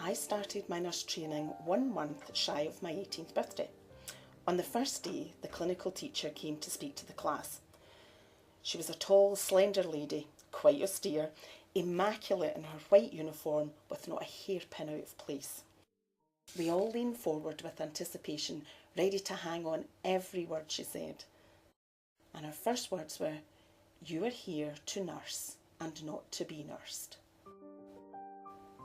I started my nurse training 1 month shy of my 18th birthday. On the first day, the clinical teacher came to speak to the class. She was a tall, slender lady, quite austere, immaculate in her white uniform with not a hairpin out of place. We all leaned forward with anticipation, ready to hang on every word she said. And her first words were, "You are here to nurse and not to be nursed."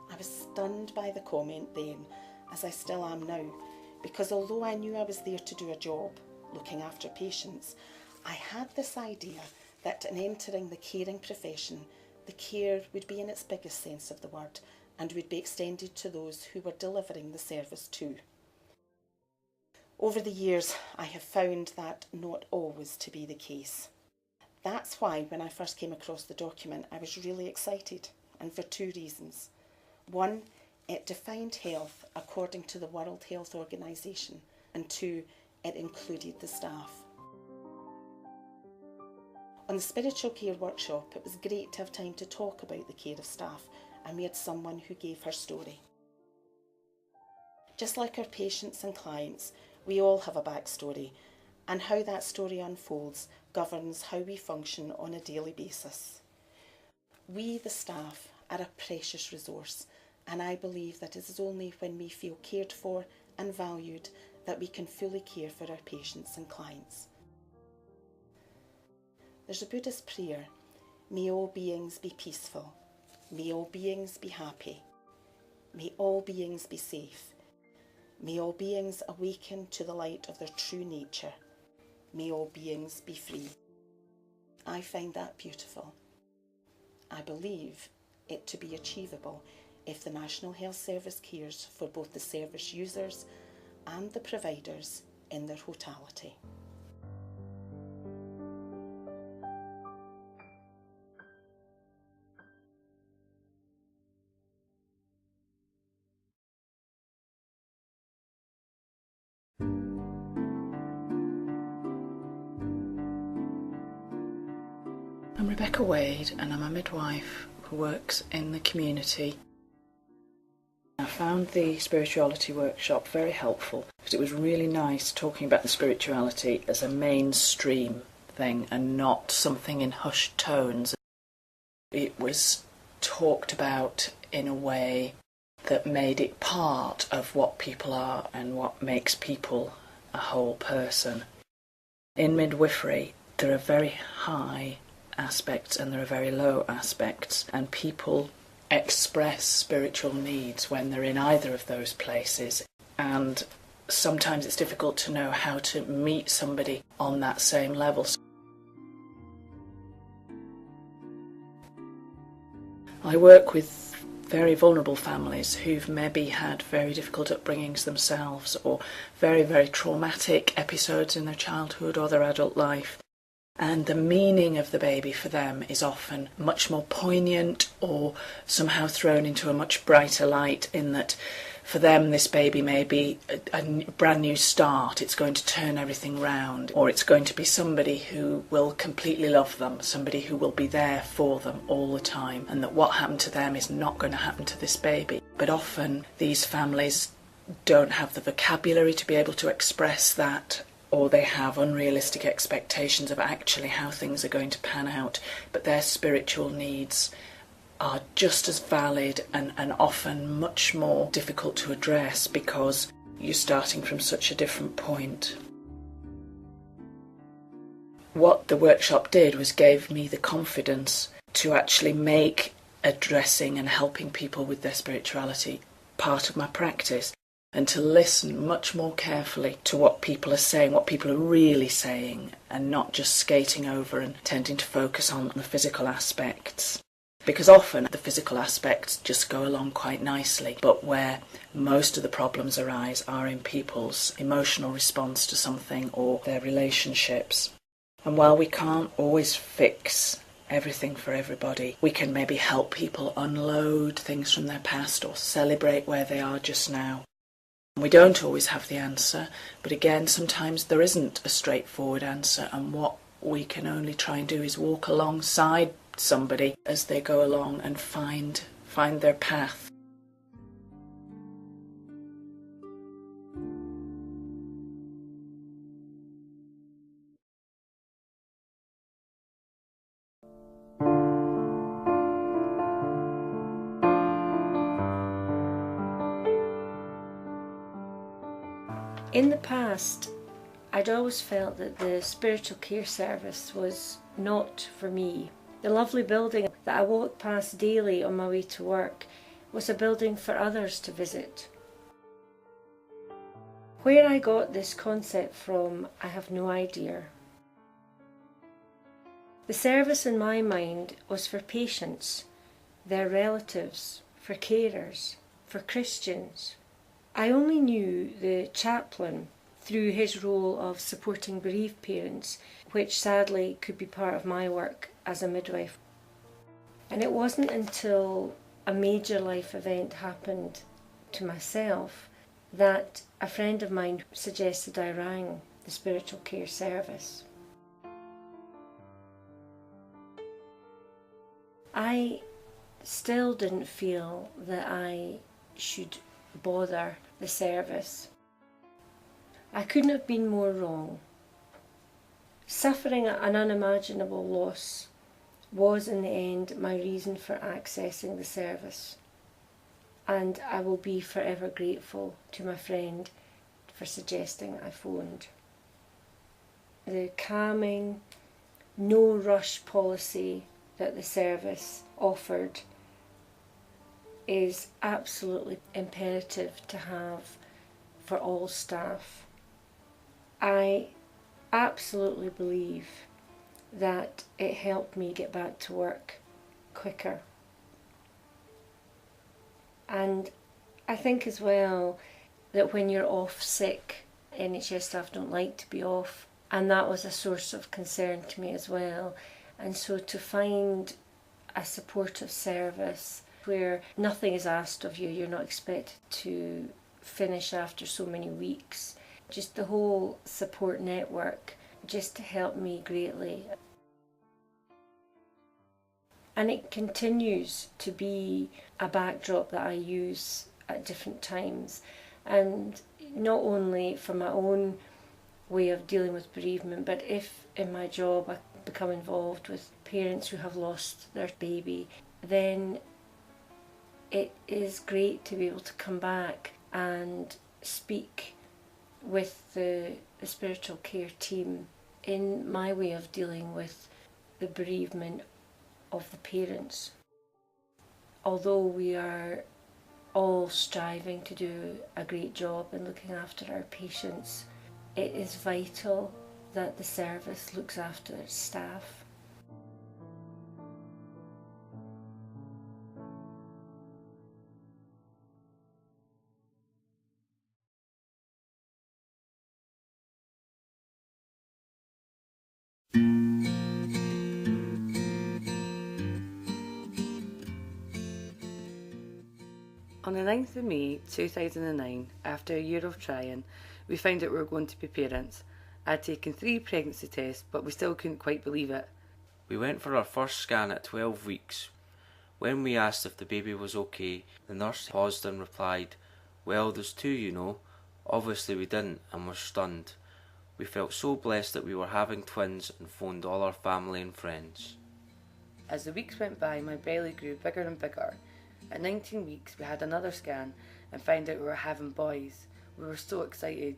I was stunned by the comment then, as I still am now, because although I knew I was there to do a job, looking after patients, I had this idea that in entering the caring profession, the care would be in its biggest sense of the word and would be extended to those who were delivering the service too. Over the years, I have found that not always to be the case. That's why when I first came across the document, I was really excited, and for 2 reasons. One, it defined health according to the World Health Organization, and 2, it included the staff. On the spiritual care workshop, it was great to have time to talk about the care of staff, and we had someone who gave her story. Just like our patients and clients, we all have a backstory, and how that story unfolds governs how we function on a daily basis. We, the staff, are a precious resource, and I believe that it is only when we feel cared for and valued that we can fully care for our patients and clients. There's a Buddhist prayer, "May all beings be peaceful. May all beings be happy. May all beings be safe. May all beings awaken to the light of their true nature. May all beings be free." I find that beautiful. I believe it to be achievable if the National Health Service cares for both the service users and the providers in their totality. I'm Rebecca Wade, and I'm a midwife who works in the community. I found the spirituality workshop very helpful because it was really nice talking about the spirituality as a mainstream thing and not something in hushed tones. It was talked about in a way that made it part of what people are and what makes people a whole person. In midwifery, there are very high aspects and there are very low aspects, and people express spiritual needs when they're in either of those places, and sometimes it's difficult to know how to meet somebody on that same level. I work with very vulnerable families who've maybe had very difficult upbringings themselves, or very, very traumatic episodes in their childhood or their adult life. And the meaning of the baby for them is often much more poignant or somehow thrown into a much brighter light, in that for them this baby may be a brand new start. It's going to turn everything round, or it's going to be somebody who will completely love them, somebody who will be there for them all the time, and that what happened to them is not going to happen to this baby. But often these families don't have the vocabulary to be able to express that, or they have unrealistic expectations of actually how things are going to pan out, but their spiritual needs are just as valid and often much more difficult to address because you're starting from such a different point. What the workshop did was gave me the confidence to actually make addressing and helping people with their spirituality part of my practice, and to listen much more carefully to what people are saying, what people are really saying, and not just skating over and tending to focus on the physical aspects. Because often the physical aspects just go along quite nicely, but where most of the problems arise are in people's emotional response to something or their relationships. And while we can't always fix everything for everybody, we can maybe help people unload things from their past or celebrate where they are just now. We don't always have the answer, but again, sometimes there isn't a straightforward answer, and what we can only try and do is walk alongside somebody as they go along and find their path. In the past, I'd always felt that the spiritual care service was not for me. The lovely building that I walked past daily on my way to work was a building for others to visit. Where I got this concept from, I have no idea. The service in my mind was for patients, their relatives, for carers, for Christians. I only knew the chaplain through his role of supporting bereaved parents, which sadly could be part of my work as a midwife. And it wasn't until a major life event happened to myself that a friend of mine suggested I rang the spiritual care service. I still didn't feel that I should bother the service. I couldn't have been more wrong. Suffering an unimaginable loss was in the end my reason for accessing the service, and I will be forever grateful to my friend for suggesting I phoned. The calming, no rush policy that the service offered is absolutely imperative to have for all staff. I absolutely believe that it helped me get back to work quicker. And I think as well that when you're off sick, NHS staff don't like to be off, and that was a source of concern to me as well. And so to find a supportive service where nothing is asked of you, you're not expected to finish after so many weeks, just the whole support network just helped me greatly. And it continues to be a backdrop that I use at different times, and not only for my own way of dealing with bereavement, but if in my job I become involved with parents who have lost their baby, then it is great to be able to come back and speak with the spiritual care team in my way of dealing with the bereavement of the parents. Although we are all striving to do a great job in looking after our patients, it is vital that the service looks after its staff. On the 9th of May 2009, after a year of trying, we found that we were going to be parents. I'd taken 3 pregnancy tests, but we still couldn't quite believe it. We went for our first scan at 12 weeks. When we asked if the baby was okay, the nurse paused and replied, "Well, there's 2, you know." Obviously we didn't and were stunned. We felt so blessed that we were having twins and phoned all our family and friends. As the weeks went by, my belly grew bigger and bigger. At 19 weeks, we had another scan and found out we were having boys. We were so excited.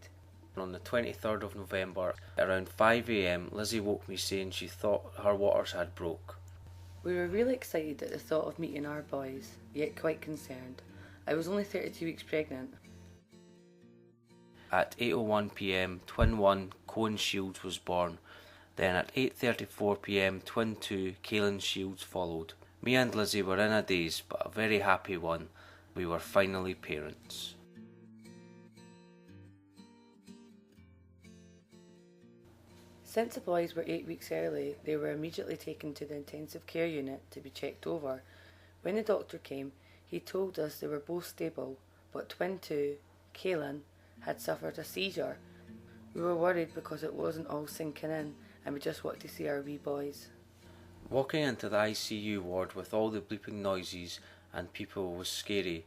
On the 23rd of November, around 5 a.m, Lizzie woke me saying she thought her waters had broke. We were really excited at the thought of meeting our boys, yet quite concerned. I was only 32 weeks pregnant. At 8:01 p.m, twin 1, Cohen Shields, was born. Then at 8:34 p.m, twin 2, Kaylin Shields, followed. Me and Lizzie were in a daze, but a very happy one. We were finally parents. Since the boys were 8 weeks early, they were immediately taken to the intensive care unit to be checked over. When the doctor came, he told us they were both stable, but twin 2, Kaylin, had suffered a seizure. We were worried because it wasn't all sinking in, and we just wanted to see our wee boys. Walking into the ICU ward with all the bleeping noises and people was scary.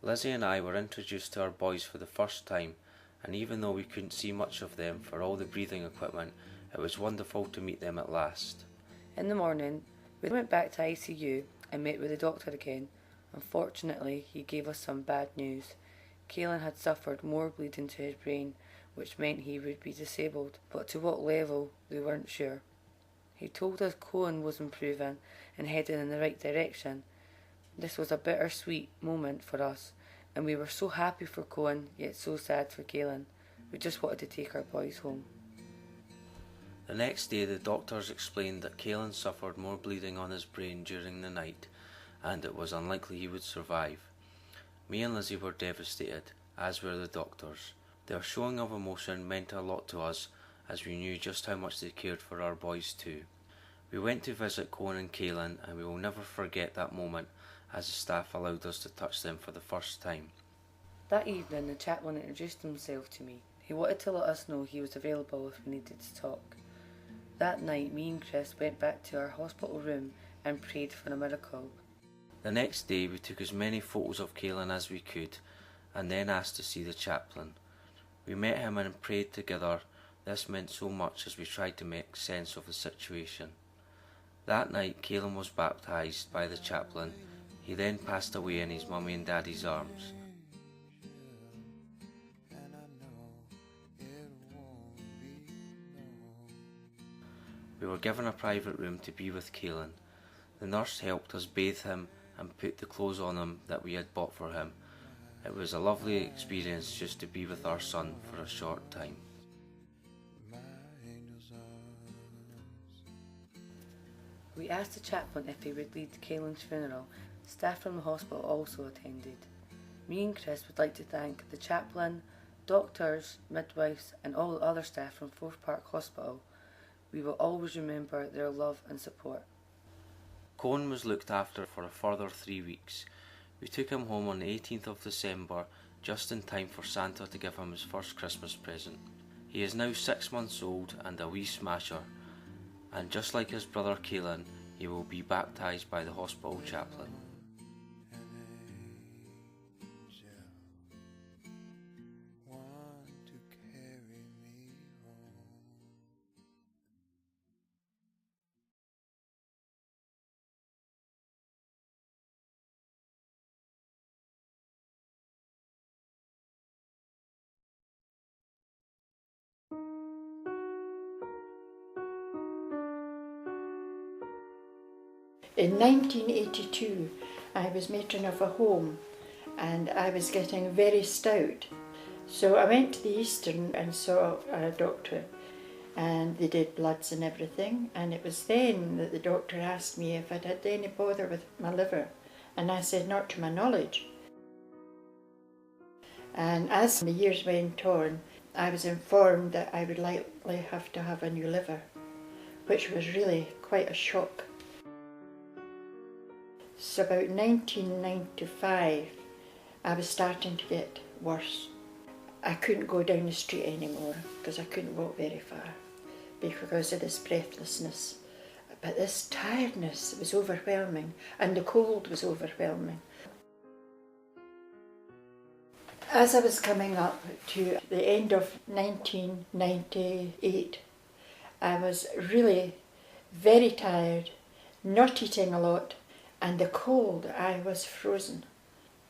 Lizzie and I were introduced to our boys for the first time, and even though we couldn't see much of them for all the breathing equipment, it was wonderful to meet them at last. In the morning, we went back to ICU and met with the doctor again. Unfortunately, he gave us some bad news. Kaylin had suffered more bleeding to his brain which meant he would be disabled, but to what level they weren't sure. He told us Cohen was improving and heading in the right direction. This was a bittersweet moment for us, and we were so happy for Cohen, yet so sad for Kaelin. We just wanted to take our boys home. The next day the doctors explained that Kaelin suffered more bleeding on his brain during the night, and it was unlikely he would survive. Me and Lizzie were devastated, as were the doctors. Their showing of emotion meant a lot to us, as we knew just how much they cared for our boys too. We went to visit Cohen and Kaelin, and we will never forget that moment, as the staff allowed us to touch them for the first time. That evening the chaplain introduced himself to me. He wanted to let us know he was available if we needed to talk. That night me and Chris went back to our hospital room and prayed for a miracle. The next day we took as many photos of Kaelin as we could, and then asked to see the chaplain. We met him and prayed together. This meant so much as we tried to make sense of the situation. That night Kaelin was baptised by the chaplain. He then passed away in his mummy and daddy's arms. We were given a private room to be with Kaelin. The nurse helped us bathe him and put the clothes on him that we had bought for him. It was a lovely experience just to be with our son for a short time. We asked the chaplain if he would lead Kaelin's funeral. Staff from the hospital also attended. Me and Chris would like to thank the chaplain, doctors, midwives and all the other staff from Forth Park Hospital. We will always remember their love and support. Cohen was looked after for a further 3 weeks. We took him home on the 18th of December, just in time for Santa to give him his first Christmas present. He is now 6 months old and a wee smasher, and just like his brother Kaelin, he will be baptised by the hospital chaplain. In 1982, I was matron of a home and I was getting very stout. So I went to the Eastern and saw a doctor, and they did bloods and everything, and it was then that the doctor asked me if I'd had any bother with my liver, and I said not to my knowledge. And as the years went on, I was informed that I would likely have to have a new liver, which was really quite a shock. So about 1995, I was starting to get worse. I couldn't go down the street anymore because I couldn't walk very far because of this breathlessness. But this tiredness was overwhelming, and the cold was overwhelming. As I was coming up to the end of 1998, I was really very tired, not eating a lot, and the cold, I was frozen.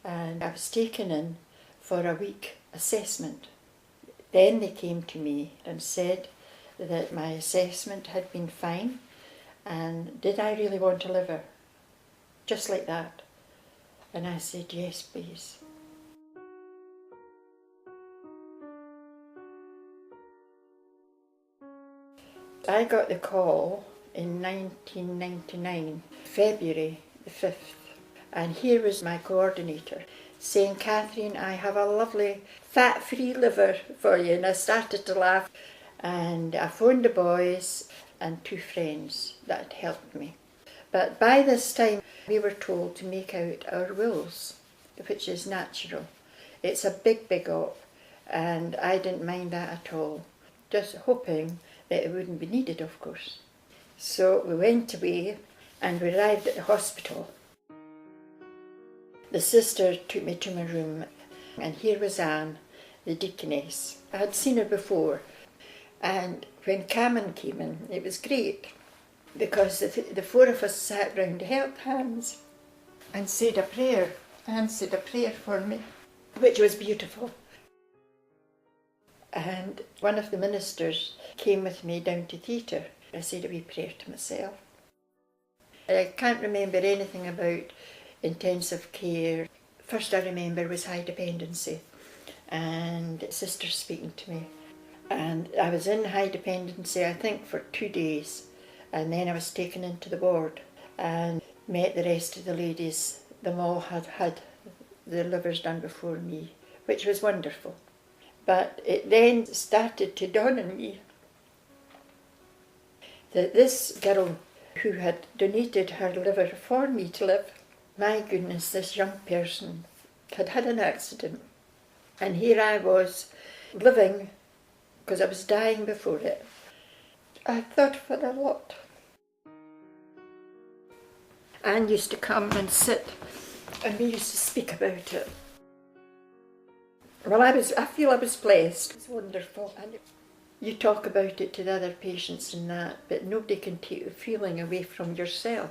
And I was taken in for a week assessment. Then they came to me and said that my assessment had been fine, and did I really want a liver? Just like that. And I said, yes, please. I got the call in 1999, February the 5th, and here was my coordinator saying, Catherine, I have a lovely fat-free liver for you. And I started to laugh, and I phoned the boys and 2 friends that helped me. But by this time we were told to make out our wills, which is natural. It's a big, big op, and I didn't mind that at all, just hoping that it wouldn't be needed, of course. So we went away and we arrived at the hospital. The sister took me to my room, and here was Anne, the deaconess. I had seen her before, and when Cameron came in, it was great because the 4 of us sat round, held hands and said a prayer. Anne said a prayer for me, which was beautiful. And one of the ministers came with me down to theatre. I said a wee prayer to myself. I can't remember anything about intensive care. First I remember was high dependency and sister speaking to me. And I was in high dependency, I think, for 2 days. And then I was taken into the ward and met the rest of the ladies. Them all had had their livers done before me, which was wonderful. But it then started to dawn on me that this girl who had donated her liver for me to live, my goodness, this young person had had an accident. And here I was living, because I was dying before it. I thought for a lot. Anne used to come and sit, and we used to speak about it. Well, I feel I was blessed. It's wonderful. And you talk about it to the other patients and that, but nobody can take the feeling away from yourself.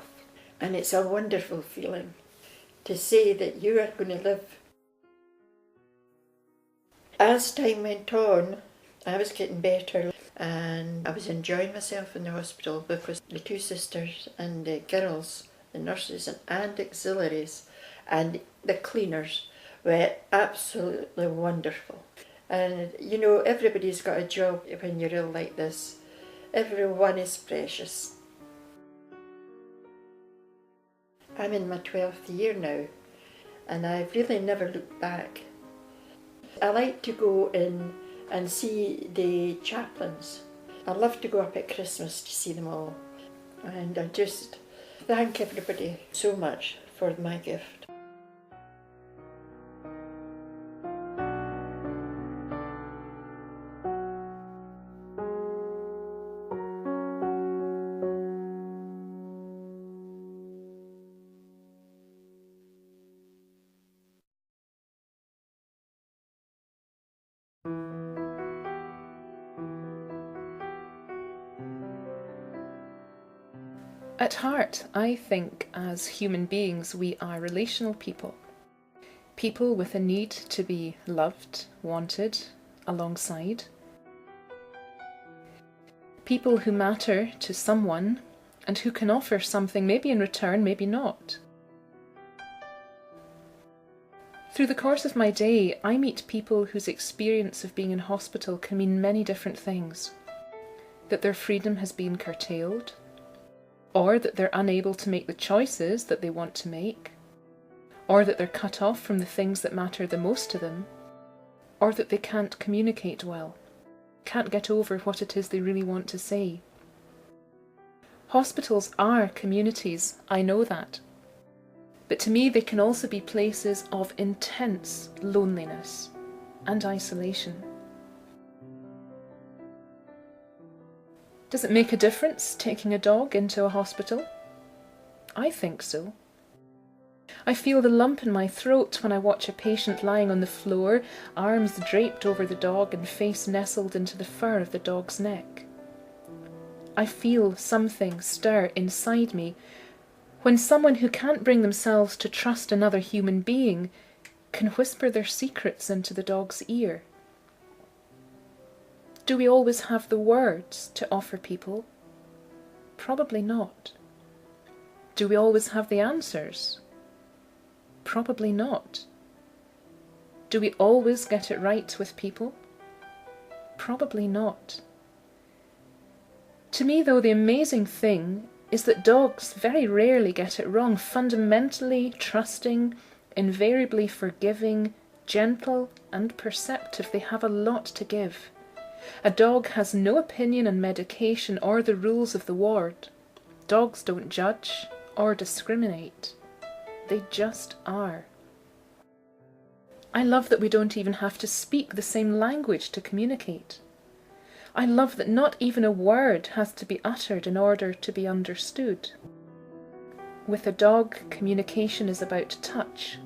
And it's a wonderful feeling to say that you are going to live. As time went on, I was getting better and I was enjoying myself in the hospital because the 2 sisters and the girls, the nurses and auxiliaries and the cleaners were absolutely wonderful. And you know, everybody's got a job when you're ill like this. Everyone is precious. I'm in my 12th year now and I've really never looked back. I like to go in and see the chaplains. I love to go up at Christmas to see them all. And I just thank everybody so much for my gift. At heart, I think as human beings we are relational people. People with a need to be loved, wanted, alongside. People who matter to someone and who can offer something, maybe in return, maybe not. Through the course of my day, I meet people whose experience of being in hospital can mean many different things. That their freedom has been curtailed, or that they're unable to make the choices that they want to make, or that they're cut off from the things that matter the most to them, or that they can't communicate well, can't get over what it is they really want to say. Hospitals are communities, I know that. But to me they can also be places of intense loneliness and isolation. Does it make a difference taking a dog into a hospital? I think so. I feel the lump in my throat when I watch a patient lying on the floor, arms draped over the dog and face nestled into the fur of the dog's neck. I feel something stir inside me when someone who can't bring themselves to trust another human being can whisper their secrets into the dog's ear. Do we always have the words to offer people? Probably not. Do we always have the answers? Probably not. Do we always get it right with people? Probably not. To me, though, the amazing thing is that dogs very rarely get it wrong. Fundamentally trusting, invariably forgiving, gentle and perceptive, they have a lot to give. A dog has no opinion on medication or the rules of the ward. Dogs don't judge or discriminate. They just are. I love that we don't even have to speak the same language to communicate. I love that not even a word has to be uttered in order to be understood. With a dog, communication is about touch,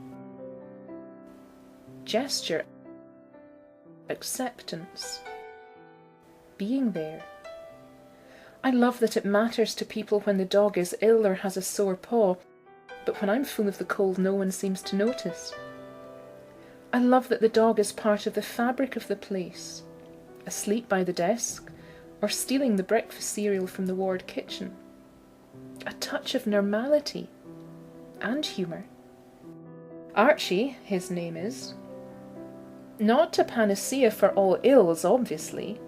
gesture, acceptance, being there. I love that it matters to people when the dog is ill or has a sore paw, but when I'm full of the cold no one seems to notice. I love that the dog is part of the fabric of the place, asleep by the desk, or stealing the breakfast cereal from the ward kitchen. A touch of normality and humour. Archie, his name is. Not a panacea for all ills, obviously,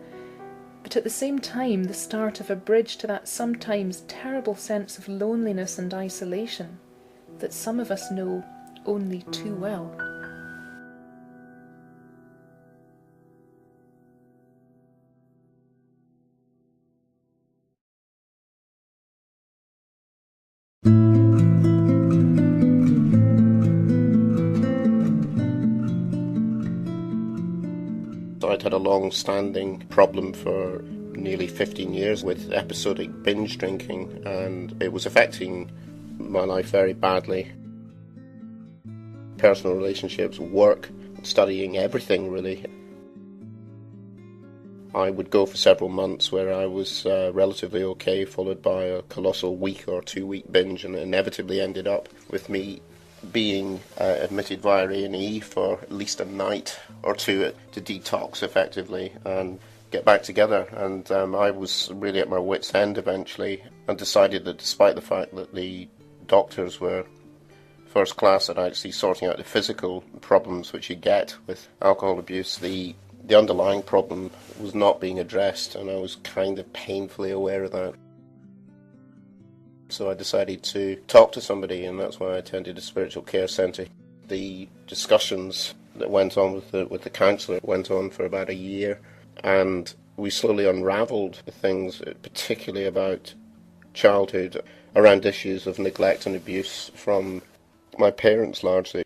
but at the same time the start of a bridge to that sometimes terrible sense of loneliness and isolation that some of us know only too well. I'd had a long-standing problem for nearly 15 years with episodic binge drinking, and it was affecting my life very badly. Personal relationships, work, studying, everything really. I would go for several months where I was relatively okay, followed by a colossal week or 2 week binge, and it inevitably ended up with me being admitted via A&E for at least a night or two to detox effectively and get back together. And I was really at my wit's end eventually, and decided that despite the fact that the doctors were first class at actually sorting out the physical problems which you get with alcohol abuse, the underlying problem was not being addressed, and I was kind of painfully aware of that. So I decided to talk to somebody, and that's why I attended a spiritual care centre. The discussions that went on with the counsellor went on for about a year, and we slowly unravelled things, particularly about childhood, around issues of neglect and abuse from my parents largely.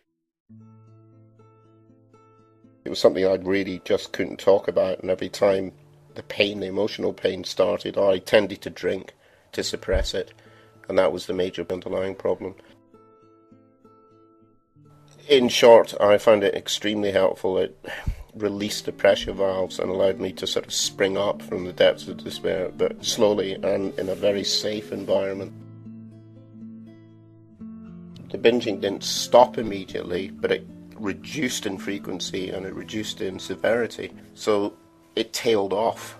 It was something I really just couldn't talk about, and every time the emotional pain started, I tended to drink to suppress it. And that was the major underlying problem. In short, I found it extremely helpful. It released the pressure valves and allowed me to sort of spring up from the depths of despair, but slowly and in a very safe environment. The binging didn't stop immediately, but it reduced in frequency and it reduced in severity. So it tailed off.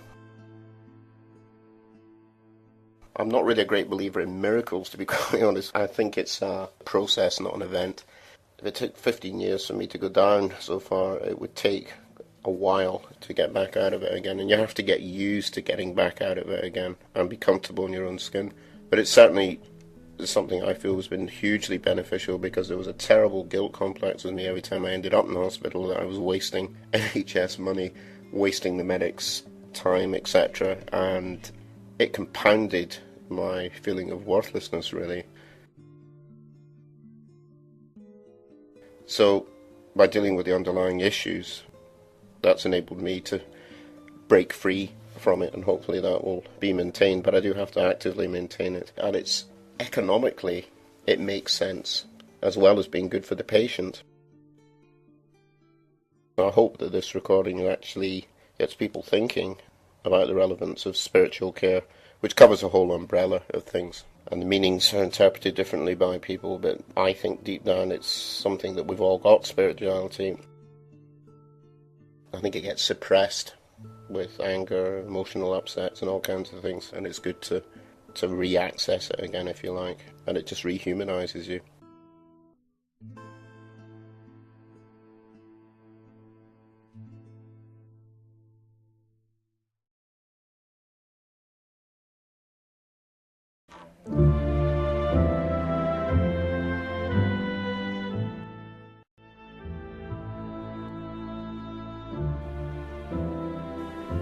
I'm not really a great believer in miracles, to be quite honest. I think it's a process, not an event. If it took 15 years for me to go down so far, it would take a while to get back out of it again. And you have to get used to getting back out of it again and be comfortable in your own skin. But it certainly is something I feel has been hugely beneficial, because there was a terrible guilt complex with me every time I ended up in the hospital that I was wasting NHS money, wasting the medics' time, etc. And it compounded my feeling of worthlessness, really. So, by dealing with the underlying issues, that's enabled me to break free from it, and hopefully that will be maintained. But I do have to actively maintain it. And it's economically, it makes sense, as well as being good for the patient. I hope that this recording actually gets people thinking about the relevance of spiritual care, which covers a whole umbrella of things. And the meanings are interpreted differently by people, but I think deep down it's something that we've all got, spirituality. I think it gets suppressed with anger, emotional upsets and all kinds of things, and it's good to re-access it again, if you like, and it just rehumanises you.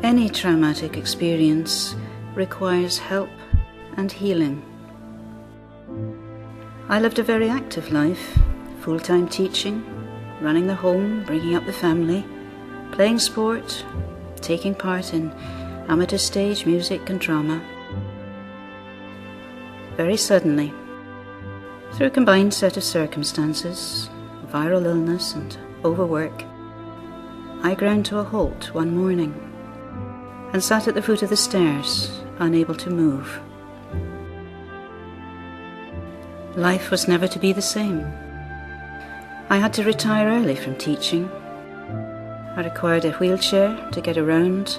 Any traumatic experience requires help and healing. I lived a very active life, full-time teaching, running the home, bringing up the family, playing sport, taking part in amateur stage music and drama. Very suddenly, through a combined set of circumstances, viral illness and overwork, I ground to a halt one morning and sat at the foot of the stairs, unable to move. Life was never to be the same. I had to retire early from teaching. I required a wheelchair to get around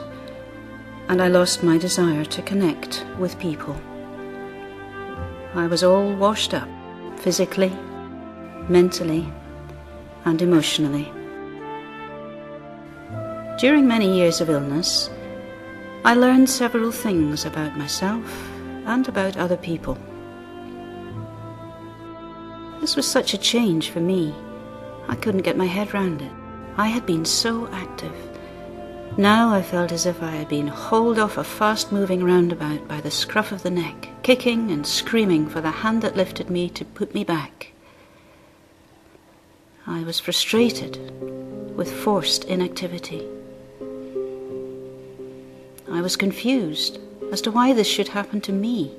and I lost my desire to connect with people. I was all washed up, physically, mentally, and emotionally. During many years of illness, I learned several things about myself and about other people. This was such a change for me. I couldn't get my head round it. I had been so active. Now I felt as if I had been hauled off a fast-moving roundabout by the scruff of the neck, kicking and screaming for the hand that lifted me to put me back. I was frustrated with forced inactivity. I was confused as to why this should happen to me.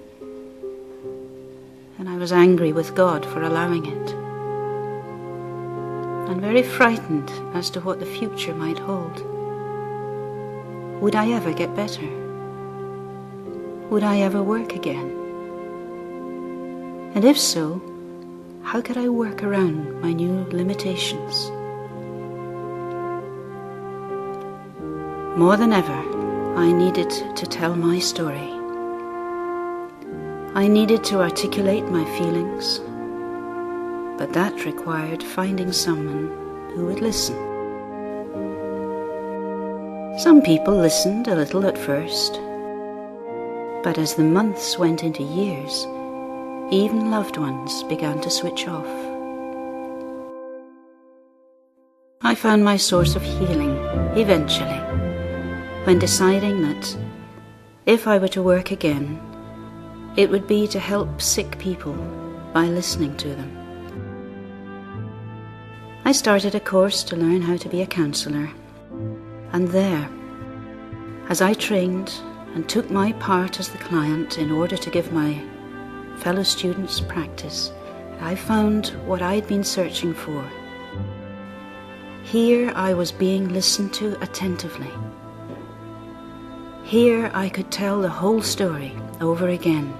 And I was angry with God for allowing it. And very frightened as to what the future might hold. Would I ever get better? Would I ever work again? And if so, how could I work around my new limitations? More than ever, I needed to tell my story. I needed to articulate my feelings, but that required finding someone who would listen. Some people listened a little at first, but as the months went into years, even loved ones began to switch off. I found my source of healing eventually, when deciding that if I were to work again, it would be to help sick people by listening to them. I started a course to learn how to be a counsellor, and there, as I trained and took my part as the client in order to give my fellow students practice, I found what I'd been searching for. Here I was being listened to attentively. Here I could tell the whole story over again.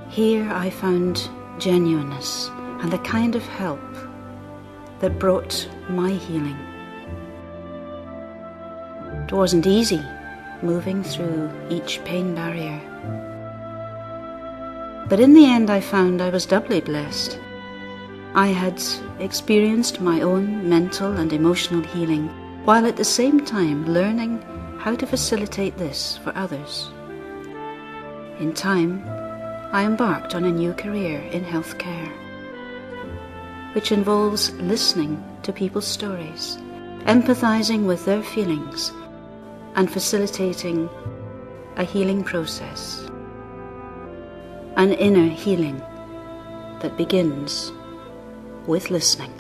Here I found genuineness and the kind of help that brought my healing. It wasn't easy moving through each pain barrier. But in the end I found I was doubly blessed. I had experienced my own mental and emotional healing, while at the same time learning how to facilitate this for others. In time, I embarked on a new career in healthcare, which involves listening to people's stories, empathizing with their feelings, and facilitating a healing process, an inner healing that begins with listening.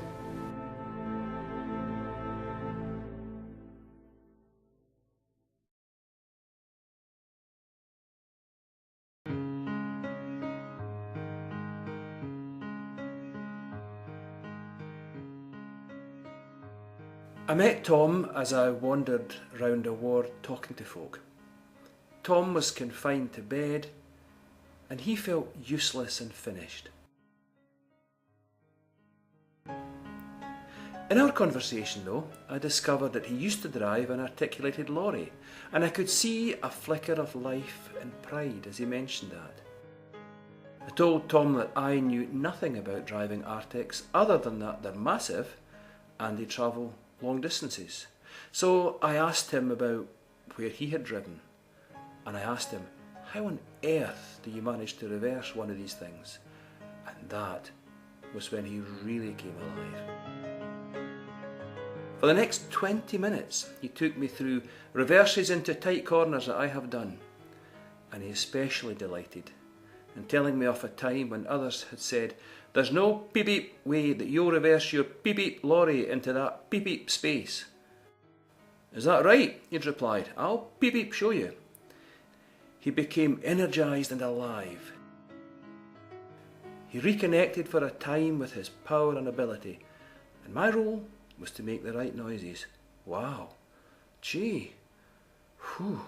I met Tom as I wandered round a ward talking to folk. Tom was confined to bed, and he felt useless and finished. In our conversation, though, I discovered that he used to drive an articulated lorry, and I could see a flicker of life and pride as he mentioned that. I told Tom that I knew nothing about driving Arctics other than that they're massive and they travel long distances. So I asked him about where he had driven, and I asked him, how on earth do you manage to reverse one of these things? And that was when he really came alive. For the next 20 minutes he took me through reverses into tight corners that I have done, and he especially delighted in telling me of a time when others had said, there's no beep-beep way that you'll reverse your beep-beep lorry into that beep-beep space. Is that right? He'd replied. I'll beep-beep show you. He became energised and alive. He reconnected for a time with his power and ability, and my role was to make the right noises. Wow. Gee. Whew.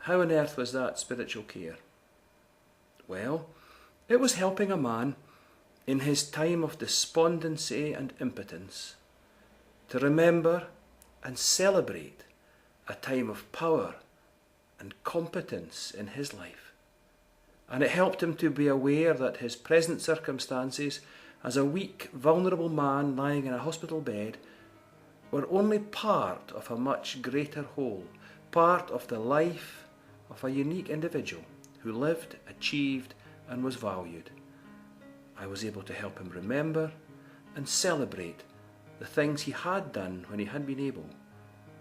How on earth was that spiritual care? Well, it was helping a man in his time of despondency and impotence to remember and celebrate a time of power and competence in his life. And it helped him to be aware that his present circumstances as a weak, vulnerable man lying in a hospital bed were only part of a much greater whole, part of the life of a unique individual who lived, achieved, and was valued. I was able to help him remember and celebrate the things he had done when he had been able,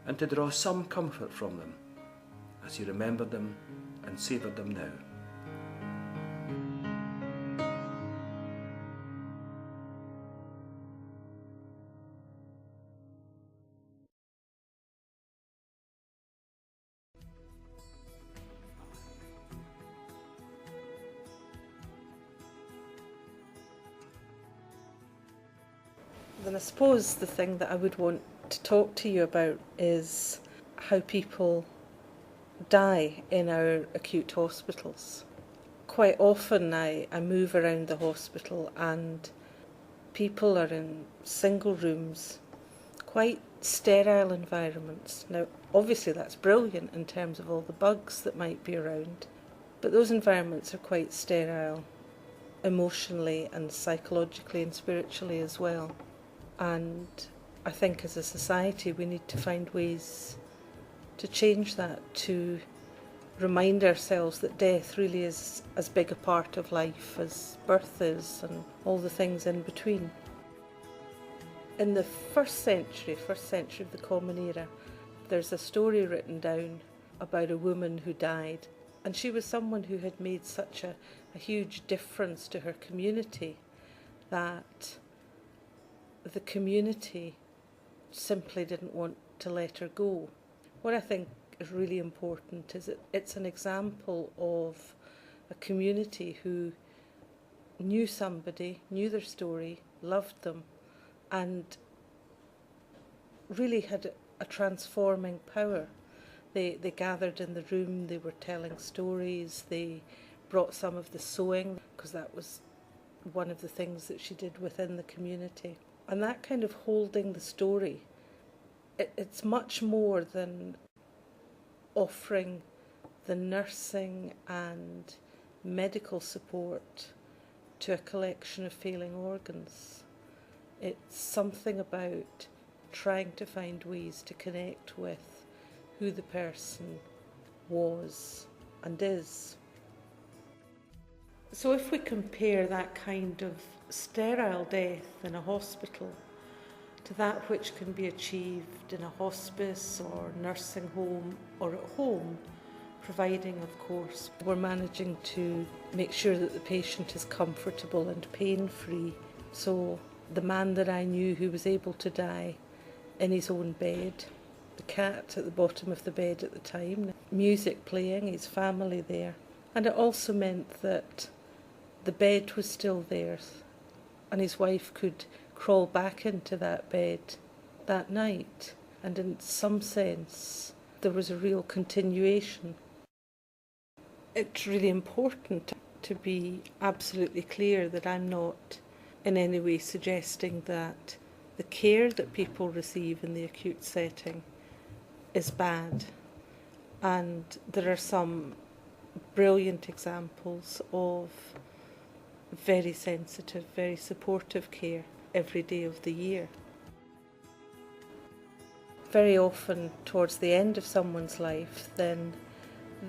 and to draw some comfort from them as he remembered them and savoured them now. Then I suppose the thing that I would want to talk to you about is how people die in our acute hospitals. Quite often I move around the hospital and people are in single rooms, quite sterile environments. Now obviously that's brilliant in terms of all the bugs that might be around, but those environments are quite sterile emotionally and psychologically and spiritually as well. And I think as a society we need to find ways to change that, to remind ourselves that death really is as big a part of life as birth is and all the things in between. In the first century of the Common Era, there's a story written down about a woman who died, and she was someone who had made such a huge difference to her community that the community simply didn't want to let her go. What I think is really important is that it's an example of a community who knew somebody, knew their story, loved them, and really had a transforming power. They gathered in the room, they were telling stories, they brought some of the sewing, because that was one of the things that she did within the community. And that kind of holding the story, it's much more than offering the nursing and medical support to a collection of failing organs. It's something about trying to find ways to connect with who the person was and is. So if we compare that kind of sterile death in a hospital to that which can be achieved in a hospice or nursing home or at home, providing, of course, we're managing to make sure that the patient is comfortable and pain-free. So the man that I knew who was able to die in his own bed, the cat at the bottom of the bed at the time, music playing, his family there. And it also meant that the bed was still there and his wife could crawl back into that bed that night. And in some sense, there was a real continuation. It's really important to be absolutely clear that I'm not in any way suggesting that the care that people receive in the acute setting is bad. And there are some brilliant examples of very sensitive, very supportive care every day of the year. Very often towards the end of someone's life, then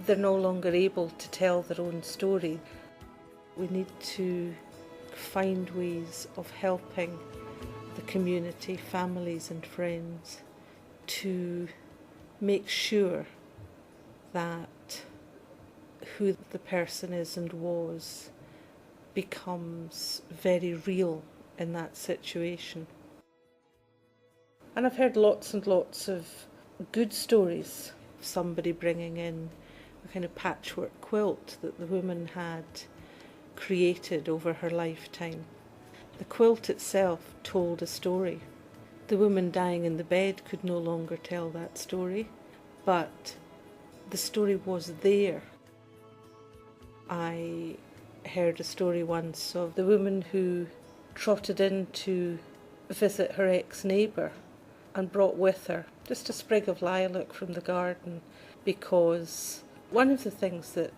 they're no longer able to tell their own story. We need to find ways of helping the community, families and friends to make sure that who the person is and was becomes very real in that situation. And I've heard lots and lots of good stories of somebody bringing in a kind of patchwork quilt that the woman had created over her lifetime. The quilt itself told a story. The woman dying in the bed could no longer tell that story, but the story was there. I heard a story once of the woman who trotted in to visit her ex-neighbour, and brought with her just a sprig of lilac from the garden, because one of the things that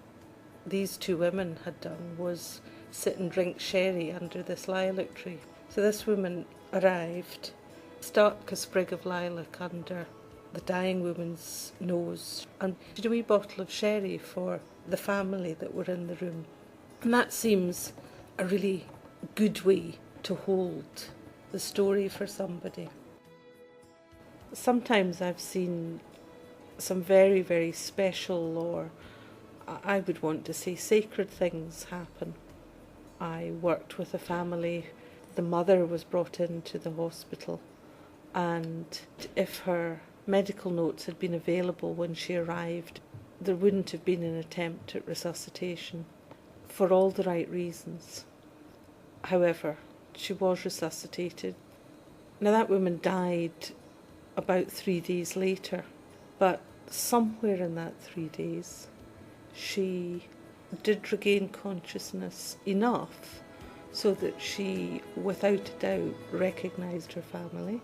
these two women had done was sit and drink sherry under this lilac tree. So this woman arrived, stuck a sprig of lilac under the dying woman's nose, and did a wee bottle of sherry for the family that were in the room. And that seems a really good way to hold the story for somebody. Sometimes I've seen some very, very special, or I would want to say sacred things happen. I worked with a family. The mother was brought into the hospital, and if her medical notes had been available when she arrived, there wouldn't have been an attempt at resuscitation for all the right reasons. However, she was resuscitated. Now that woman died about 3 days later, but somewhere in that 3 days she did regain consciousness enough so that she, without a doubt, recognised her family.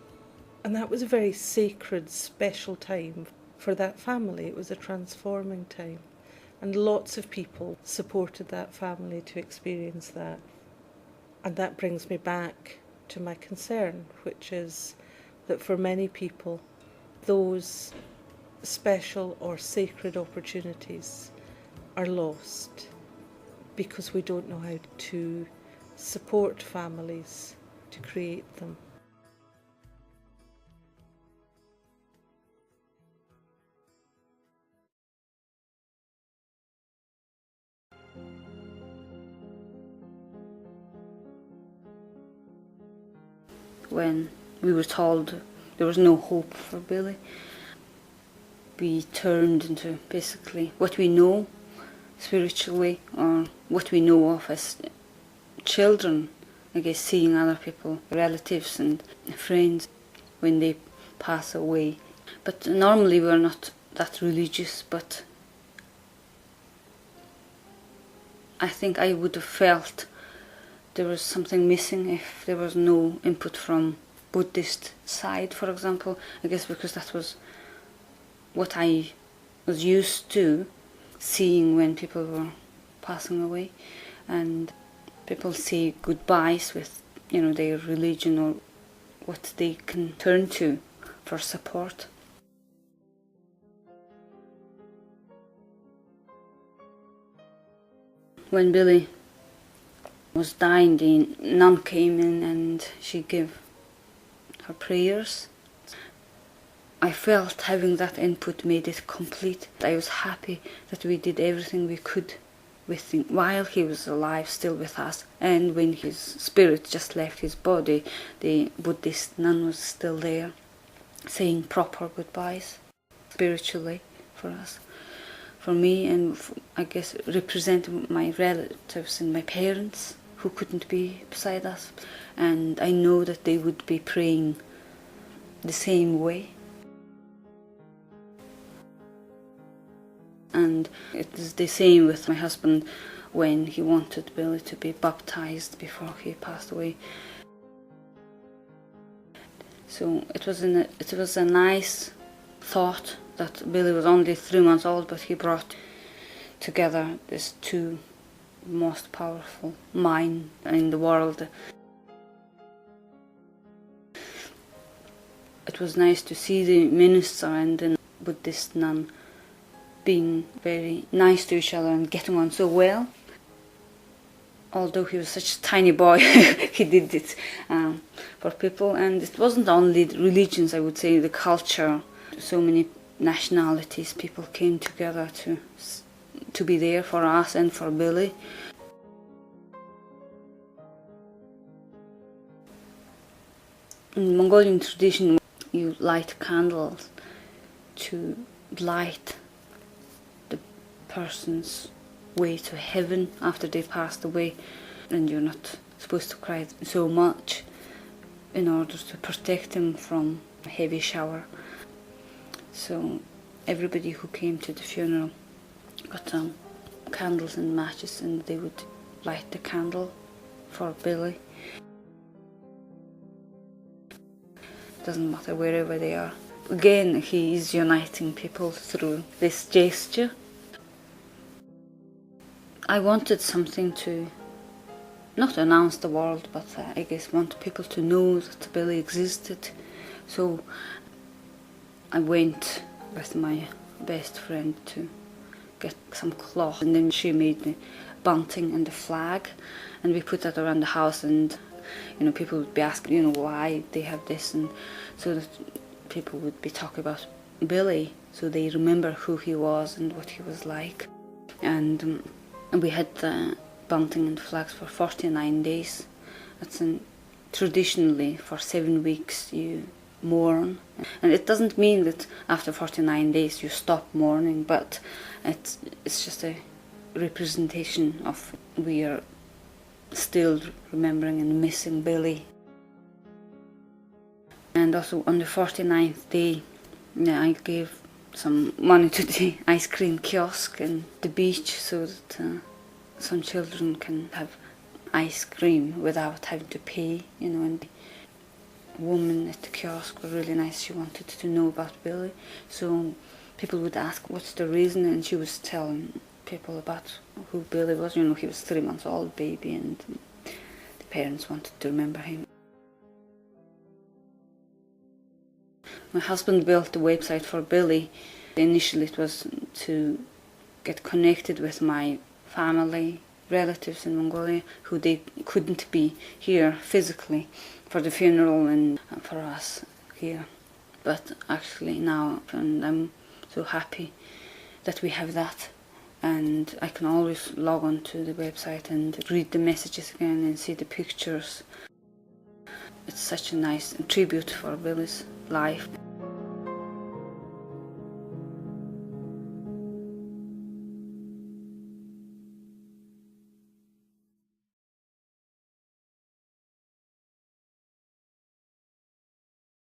And that was a very sacred, special time for that family. It was a transforming time. And lots of people supported that family to experience that. And that brings me back to my concern, which is that for many people, those special or sacred opportunities are lost because we don't know how to support families to create them. When we were told there was no hope for Billy, we turned into basically what we know spiritually, or what we know of as children, I guess, seeing other people, relatives and friends when they pass away. But normally we're not that religious, but I think I would have felt there was something missing if there was no input from Buddhist side, for example. I guess because that was what I was used to seeing when people were passing away, and people say goodbyes with, you know, their religion or what they can turn to for support. When Billy was dying, the nun came in and she gave her prayers. I felt having that input made it complete. I was happy that we did everything we could with him while he was alive, still with us. And when his spirit just left his body, the Buddhist nun was still there, saying proper goodbyes, spiritually for us. For me, and I guess representing my relatives and my parents who couldn't be beside us. And I know that they would be praying the same way. And it was the same with my husband when he wanted Billy to be baptized before he passed away. So it was a nice thought that Billy was only 3 months old, but he brought together these two most powerful minds in the world. It was nice to see the minister and the Buddhist nun being very nice to each other and getting on so well. Although he was such a tiny boy, he did it for people. And it wasn't only the religions, I would say, the culture. So many nationalities, people came together to be there for us and for Billy. In Mongolian tradition, you light candles to light the person's way to heaven after they passed away, and you're not supposed to cry so much in order to protect them from a heavy shower. So everybody who came to the funeral got some candles and matches, and they would light the candle for Billy. doesn't matter wherever they are. Again, he is uniting people through this gesture. I wanted something to not announce the world, but I guess want people to know that Billy existed. So I went with my best friend to get some cloth, and then she made the bunting and the flag, and we put that around the house, and people would be asking why they have this, and so that people would be talking about Billy, so they remember who he was and what he was like. And we had the bunting and flags for 49 days. That's traditionally for 7 weeks you mourn, and it doesn't mean that after 49 days you stop mourning, but it's just a representation of we are still remembering and missing Billy. And also on the 49th day, I gave some money to the ice cream kiosk and the beach so that some children can have ice cream without having to pay, and the woman at the kiosk was really nice. She wanted to know about Billy, so people would ask what's the reason, and she was telling people about who Billy was. He was 3 months old baby, and the parents wanted to remember him. My husband built the website for Billy. Initially it was to get connected with my family, relatives in Mongolia, who they couldn't be here physically for the funeral and for us here. But actually now, and I'm so happy that we have that, and I can always log on to the website and read the messages again and see the pictures. It's such a nice tribute for Billy's life.